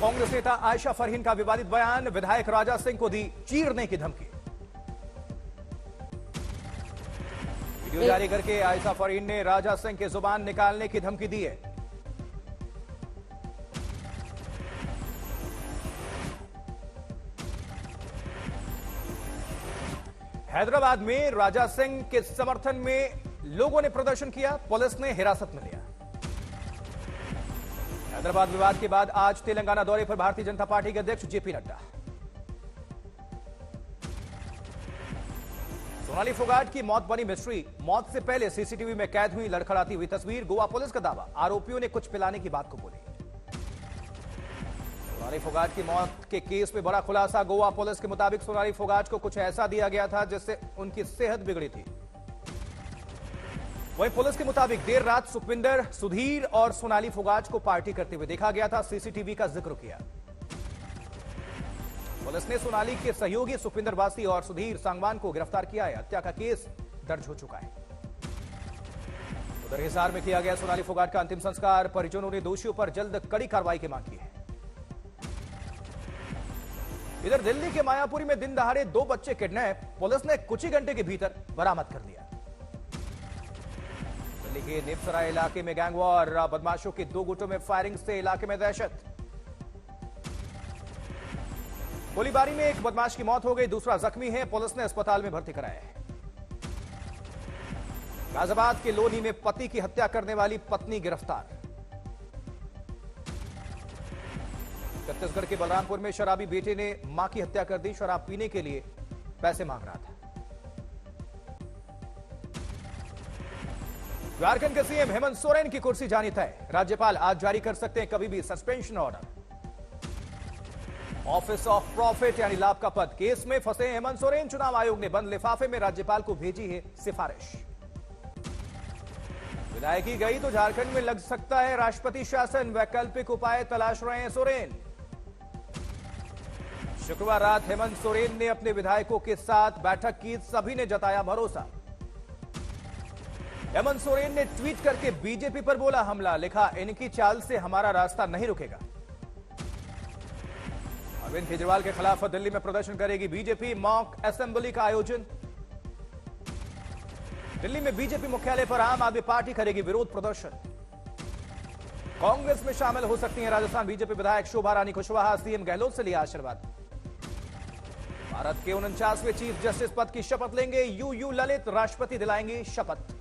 कांग्रेस नेता आयशा फरहीन का विवादित बयान, विधायक राजा सिंह को दी चीरने की धमकी। वीडियो जारी करके आयशा फरहीन ने राजा सिंह की जुबान निकालने की धमकी दी है। हैदराबाद में राजा सिंह के समर्थन में लोगों ने प्रदर्शन किया, पुलिस ने हिरासत में लिया। हैदराबाद विवाद के बाद आज तेलंगाना दौरे पर भारतीय जनता पार्टी के अध्यक्ष जेपी नड्डा। सोनाली फोगाट की मौत बनी मिस्ट्री, मौत से पहले सीसीटीवी में कैद हुई लड़खड़ाती हुई तस्वीर। गोवा पुलिस का दावा, आरोपियों ने कुछ पिलाने की बात को बोली। सोनाली फोगाट की मौत के केस में बड़ा खुलासा, गोवा पुलिस के मुताबिक सोनाली फोगाट को कुछ ऐसा दिया गया था जिससे उनकी सेहत बिगड़ी थी। वहीं पुलिस के मुताबिक देर रात सुखविंदर, सुधीर और सोनाली फोगाट को पार्टी करते हुए देखा गया था, सीसीटीवी का जिक्र किया। पुलिस ने सोनाली के सहयोगी सुखविंदर वासी और सुधीर सांगवान को गिरफ्तार किया है। हत्या का केस दर्ज हो चुका है। उधर हिसार में किया गया सोनाली फोगाट का अंतिम संस्कार, परिजनों ने दोषियों पर जल्द कड़ी कार्रवाई की मांग की है। इधर दिल्ली के मायापुरी में दिन दहाड़े 2 बच्चे किडनैप, पुलिस ने कुछ ही घंटे के भीतर बरामद कर लिया। दिल्ली के नेपसराय इलाके में गैंग वॉर, बदमाशों के 2 गुटों में फायरिंग से इलाके में दहशत। गोलीबारी में एक बदमाश की मौत हो गई, दूसरा जख्मी है, पुलिस ने अस्पताल में भर्ती कराया है। गाजियाबाद के लोनी में पति की हत्या करने वाली पत्नी गिरफ्तार। छत्तीसगढ़ के बलरामपुर में शराबी बेटे ने मां की हत्या कर दी, शराब पीने के लिए पैसे मांग रहा था। झारखंड के सीएम हेमंत सोरेन की कुर्सी जानी तय, राज्यपाल आज जारी कर सकते हैं कभी भी suspension order. Office of profit यानी लाभ का पद केस में फंसे हेमंत सोरेन, चुनाव आयोग ने बंद लिफाफे में राज्यपाल को भेजी है सिफारिश। विधायकी गई तो झारखंड में लग सकता है राष्ट्रपति शासन, वैकल्पिक उपाय तलाश रहे हैं सोरेन। शुक्रवार रात हेमंत सोरेन ने अपने विधायकों के साथ बैठक की, सभी ने जताया भरोसा। हेमंत सोरेन ने ट्वीट करके बीजेपी पर बोला हमला, लिखा इनकी चाल से हमारा रास्ता नहीं रुकेगा। अरविंद केजरीवाल के खिलाफ दिल्ली में प्रदर्शन करेगी बीजेपी, मॉक असेंबली का आयोजन। दिल्ली में बीजेपी मुख्यालय पर आम आदमी पार्टी करेगी विरोध प्रदर्शन। कांग्रेस में शामिल हो सकती हैं राजस्थान बीजेपी विधायक शोभा रानी कुशवाहा, सीएम गहलोत से लिया आशीर्वाद। भारत के 49वें चीफ जस्टिस पद की शपथ लेंगे यूयू ललित, राष्ट्रपति दिलाएंगे शपथ।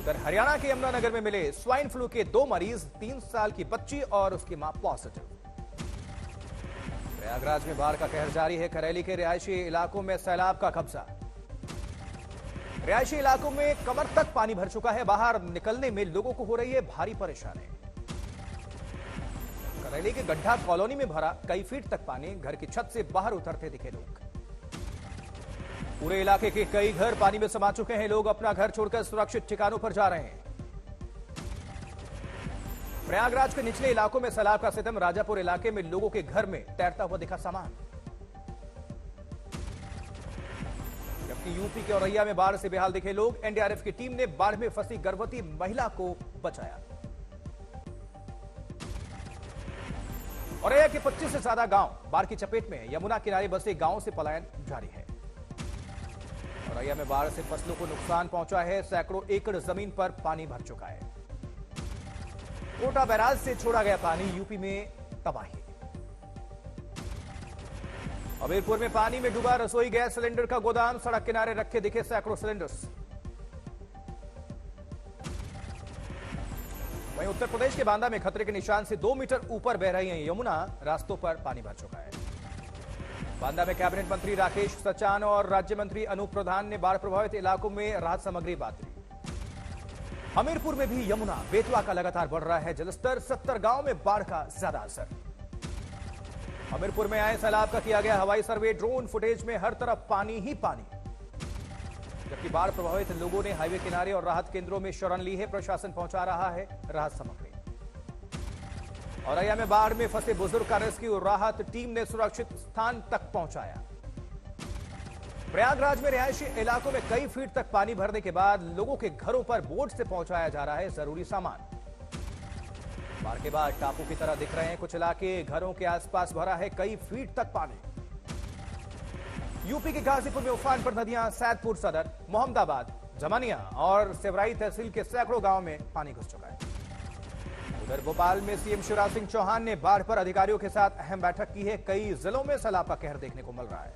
उधर हरियाणा के यमुनानगर में मिले स्वाइन फ्लू के 2 मरीज, 3 साल की बच्ची और उसकी मां पॉजिटिव। प्रयागराज में बाढ़ का कहर जारी है, करेली के रिहायशी इलाकों में सैलाब का कब्जा। रिहायशी इलाकों में कमर तक पानी भर चुका है, बाहर निकलने में लोगों को हो रही है भारी परेशानी। करेली के गड्ढा कॉलोनी में भरा कई फीट तक पानी, घर की छत से बाहर उतरते दिखे लोग। पूरे इलाके के कई घर पानी में समा चुके हैं, लोग अपना घर छोड़कर सुरक्षित ठिकानों पर जा रहे हैं। प्रयागराज के निचले इलाकों में सैलाब का सितम, राजापुर इलाके में लोगों के घर में तैरता हुआ दिखा सामान। जबकि यूपी के औरैया में बाढ़ से बेहाल दिखे लोग, एनडीआरएफ की टीम ने बाढ़ में फंसी गर्भवती महिला को बचाया। औरैया के 25 से ज्यादा गांव बाढ़ की चपेट में है, यमुना किनारे बसे गांवों से पलायन जारी है। औरैया में बाढ़ से फसलों को नुकसान पहुंचा है, सैकड़ों एकड़ जमीन पर पानी भर चुका है। कोटा बैराज से छोड़ा गया पानी, यूपी में तबाही। हमीरपुर में पानी में डूबा रसोई गैस सिलेंडर का गोदाम, सड़क किनारे रखे दिखे सैकड़ों सिलेंडर्स। वहीं उत्तर प्रदेश के बांदा में खतरे के निशान से 2 मीटर ऊपर बह रही है यमुना, रास्तों पर पानी भर चुका है। बांदा में कैबिनेट मंत्री राकेश सचान और राज्य मंत्री अनूप प्रधान ने बाढ़ प्रभावित इलाकों में राहत सामग्री बांटी। हमीरपुर में भी यमुना बेतवा का लगातार बढ़ रहा है जलस्तर, 70 गांव में बाढ़ का ज्यादा असर। हमीरपुर में आए सैलाब का किया गया हवाई सर्वे, ड्रोन फुटेज में हर तरफ पानी ही पानी। जबकि बाढ़ प्रभावित लोगों ने हाईवे किनारे और राहत केंद्रों में शरण ली है, प्रशासन पहुंचा रहा है राहत सामग्री। औरैया में बाढ़ में फंसे बुजुर्ग का रेस्क्यू, राहत टीम ने सुरक्षित स्थान तक पहुंचाया। प्रयागराज में रिहायशी इलाकों में कई फीट तक पानी भरने के बाद लोगों के घरों पर बोट से पहुंचाया जा रहा है जरूरी सामान। बाढ़ के बाद टापू की तरह दिख रहे हैं कुछ इलाके, घरों के आसपास भरा है कई फीट तक पानी। यूपी के गाजीपुर में उफान पर नदियां, सैदपुर सदर, मोहम्मदाबाद, जमानिया और सेवराई तहसील के सैकड़ों गांव में पानी घुस चुका है। उधर भोपाल में सीएम शिवराज सिंह चौहान ने बाढ़ पर अधिकारियों के साथ अहम बैठक की है। कई जिलों में सैलाब का कहर देखने को मिल रहा है।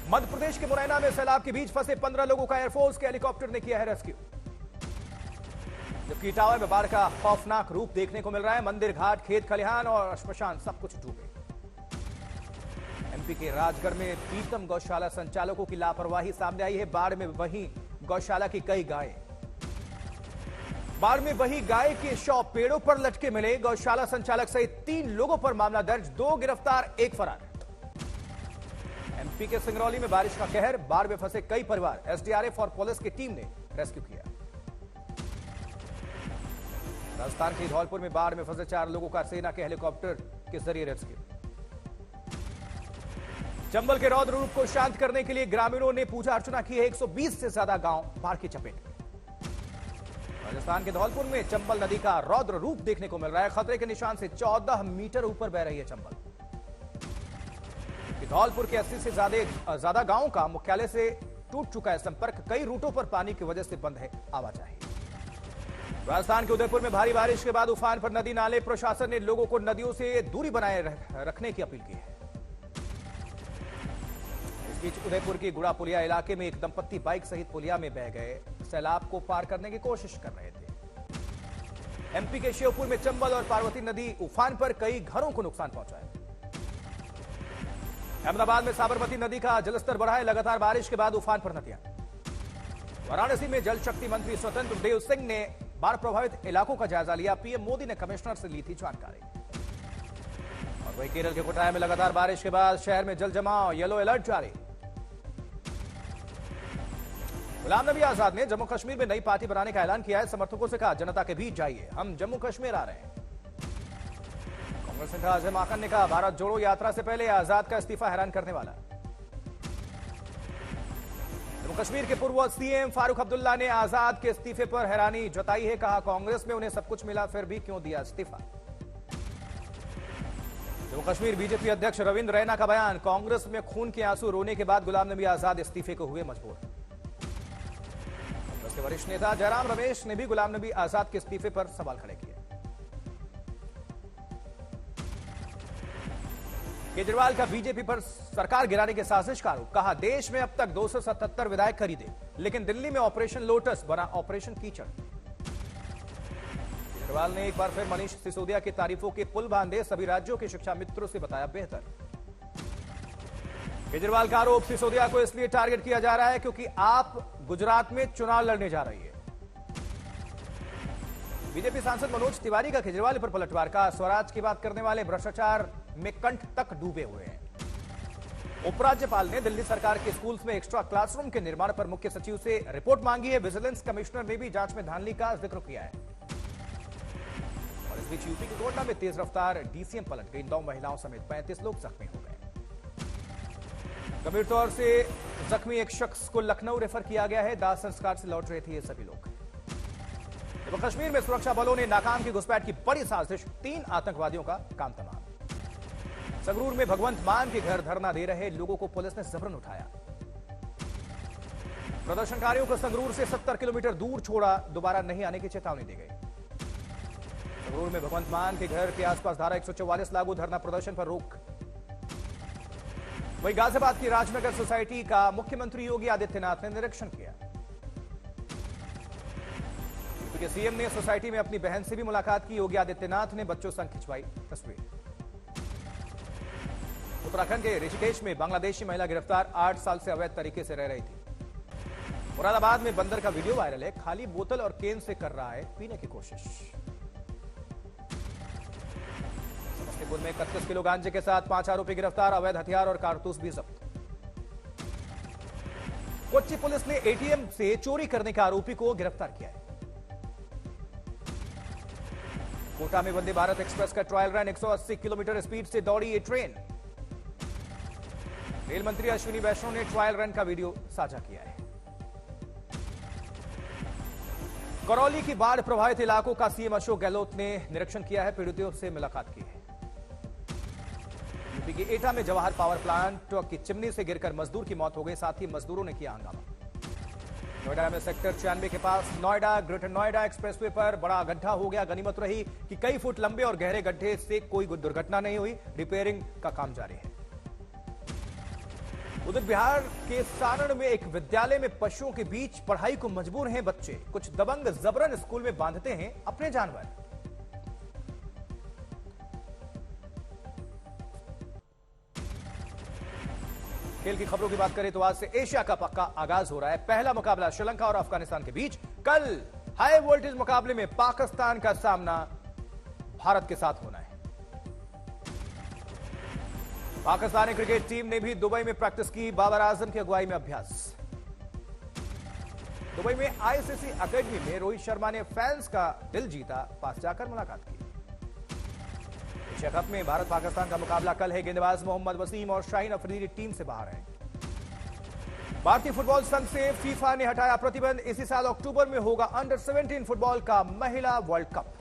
मध्य प्रदेश के मुरैना में सैलाब के बीच फंसे 15 लोगों का एयरफोर्स के हेलीकॉप्टर ने किया है रेस्क्यू। जबकि इटावा में बाढ़ का खौफनाक रूप देखने को मिल रहा है। मंदिर घाट, खेत खलिहान और श्मशान सब कुछ डूबे। एमपी के राजगढ़ में पीतम गौशाला संचालकों की लापरवाही सामने आई है। बाढ़ में वहीं गौशाला की कई गायें, बाढ़ में वही गाय के शव पेड़ों पर लटके मिले। गौशाला संचालक सहित 3 लोगों पर मामला दर्ज, 2 गिरफ्तार, 1 फरार। एमपी के सिंगरौली में बारिश का कहर, बाढ़ में फंसे कई परिवार, एसडीआरएफ और पुलिस की टीम ने रेस्क्यू किया। राजस्थान के धौलपुर में बाढ़ में फंसे 4 लोगों का सेना के हेलीकॉप्टर के जरिए रेस्क्यू। चंबल के रौद्र रूप को शांत करने के लिए ग्रामीणों ने पूजा अर्चना की है। 120 से ज्यादा गांव बाढ़ की चपेट में। राजस्थान के धौलपुर में चंबल नदी का रौद्र रूप देखने को मिल रहा है। खतरे के निशान से 14 मीटर ऊपर बह रही है चंबल। धौलपुर के 80 से ज्यादा गांवों का मुख्यालय से टूट चुका है संपर्क। कई रूटों पर पानी की वजह से बंद है आवाजाही। राजस्थान के उदयपुर में भारी बारिश के बाद उफान पर नदी नाले, प्रशासन ने लोगों को नदियों से दूरी बनाए रखने की अपील की है। इस बीच उदयपुर की गुड़ा पुलिया इलाके में एक दंपत्ति बाइक सहित पुलिया में बह गए। सैलाब को पार करने की कोशिश कर रहे थे। एमपी के श्योपुर में चंबल और पार्वती नदी उफान पर कई घरों को नुकसान पहुंचा है। अहमदाबाद में साबरमती नदी का जलस्तर बढ़ा है। लगातार बारिश के बाद उफान पर नदियां। वाराणसी में जल शक्ति मंत्री स्वतंत्र देव सिंह ने बाढ़ प्रभावित इलाकों का जायजा लिया। पीएम मोदी ने कमिश्नर से ली थी जानकारी। और वहीं केरल के कोटाया में लगातार बारिश के बाद शहर में जल जमाव, येलो अलर्ट जारी। गुलाम नबी आजाद ने जम्मू कश्मीर में नई पार्टी बनाने का ऐलान किया है। समर्थकों से कहा, जनता के बीच जाइए, हम जम्मू कश्मीर आ रहे हैं। कांग्रेस नेता अजय माकन ने कहा, भारत जोड़ो यात्रा से पहले आजाद का इस्तीफा हैरान करने वाला। जम्मू कश्मीर के पूर्व सीएम फारूक अब्दुल्ला ने आजाद के इस्तीफे पर हैरानी जताई है। कहा, कांग्रेस में उन्हें सब कुछ मिला, फिर भी क्यों दिया इस्तीफा। जम्मू कश्मीर बीजेपी अध्यक्ष रविंद्र रैना का बयान, कांग्रेस में खून के आंसू रोने के बाद गुलाम नबी आजाद इस्तीफे को हुए मजबूर। कांग्रेस के वरिष्ठ नेता जयराम रमेश ने भी गुलाम नबी आजाद के इस्तीफे पर सवाल खड़े किए। केजरीवाल का बीजेपी पर सरकार गिराने के साजिश का आरोप। कहा, देश में अब तक 277 विधायक खरीदे, लेकिन दिल्ली में ऑपरेशन लोटस बना ऑपरेशन कीचड़। केजरीवाल ने एक बार फिर मनीष सिसोदिया की तारीफों के पुल बांधे। सभी राज्यों के शिक्षा मित्रों से बताया बेहतर। केजरीवाल का आरोप, सिसोदिया को इसलिए टारगेट किया जा रहा है क्योंकि आप गुजरात में चुनाव लड़ने जा रही है। बीजेपी सांसद मनोज तिवारी का केजरीवाल पर पलटवार। का स्वराज की बात करने वाले भ्रष्टाचार में कंठ तक डूबे हुए हैं। उपराज्यपाल ने दिल्ली सरकार के स्कूल्स में एक्स्ट्रा क्लासरूम के निर्माण पर मुख्य सचिव से रिपोर्ट मांगी है। विजिलेंस कमिश्नर ने भी जांच में धांधली का जिक्र किया है। और इस बीच यूपी के गोंडा में तेज रफ्तार डीसीएम पलट गई। 9 महिलाओं समेत 35 लोग जख्मी हो गए। गंभीर तौर से जख्मी एक शख्स को लखनऊ रेफर किया गया है। दाह संस्कार से लौट रहे थे ये सभी लोग। जम्मू कश्मीर में सुरक्षा बलों ने नाकाम की घुसपैठ की बड़ी साजिश, 3 आतंकवादियों का काम तमाम। संगरूर में भगवंत मान के घर धरना दे रहे लोगों को पुलिस ने जबरन उठाया। प्रदर्शनकारियों को संगरूर से 70 किलोमीटर दूर छोड़ा, दोबारा नहीं आने की चेतावनी दी गई। संगरूर में भगवंत मान के घर के आसपास धारा 144 लागू, धरना प्रदर्शन पर रोक। वहीं गाजियाबाद की राजनगर सोसाइटी का मुख्यमंत्री योगी आदित्यनाथ ने निरीक्षण किया। यूपी के सीएम ने सोसाइटी में अपनी बहन से भी मुलाकात की। योगी आदित्यनाथ ने बच्चों संग खिंचवाई तस्वीर। उत्तराखंड के ऋषिकेश में बांग्लादेशी महिला गिरफ्तार, 8 साल से अवैध तरीके से रह रही थी। मुरादाबाद में बंदर का वीडियो वायरल है। खाली बोतल और केन से कर रहा है पीने की कोशिश। समस्तीपुर में 31 किलो गांजे के साथ 5 आरोपी गिरफ्तार, अवैध हथियार और कारतूस भी जब्त। कोच्चि पुलिस ने एटीएम से चोरी करने के आरोपी को गिरफ्तार किया है। कोटा में वंदे भारत एक्सप्रेस का ट्रायल रन, 180 किलोमीटर स्पीड से दौड़ी ये ट्रेन। रेल मंत्री अश्विनी वैष्णव ने ट्रायल रन का वीडियो साझा किया है। करौली की बाढ़ प्रभावित इलाकों का सीएम अशोक गहलोत ने निरीक्षण किया है, पीड़ितों से मुलाकात की है। यूपी के एटा में जवाहर पावर प्लांट की चिमनी से गिरकर मजदूर की मौत हो गई, साथ ही मजदूरों ने किया हंगामा। नोएडा में सेक्टर 96 के पास नोएडा ग्रेटर नोएडा एक्सप्रेसवे पर बड़ा गड्ढा हो गया। गनीमत रही कि कई फुट लंबे और गहरे गड्ढे से कोई दुर्घटना नहीं हुई। रिपेयरिंग का काम जारी है। उधर बिहार के सारण में एक विद्यालय में पशुओं के बीच पढ़ाई को मजबूर हैं बच्चे। कुछ दबंग जबरन स्कूल में बांधते हैं अपने जानवर। खेल की खबरों की बात करें तो आज से एशिया कप का आगाज हो रहा है। पहला मुकाबला श्रीलंका और अफगानिस्तान के बीच। कल हाई वोल्टेज मुकाबले में पाकिस्तान का सामना भारत के साथ होना है। पाकिस्तानी क्रिकेट टीम ने भी दुबई में प्रैक्टिस की। बाबर आजम की अगुवाई में अभ्यास। दुबई में आईसीसी एकेडमी में रोहित शर्मा ने फैंस का दिल जीता, पास जाकर मुलाकात की। एशिया कप में भारत पाकिस्तान का मुकाबला कल है। गेंदबाज मोहम्मद वसीम और शाहीन अफरीदी टीम से बाहर हैं। भारतीय फुटबॉल संघ से फीफा ने हटाया प्रतिबंध। इसी साल अक्टूबर में होगा अंडर 17 फुटबॉल का महिला वर्ल्ड कप।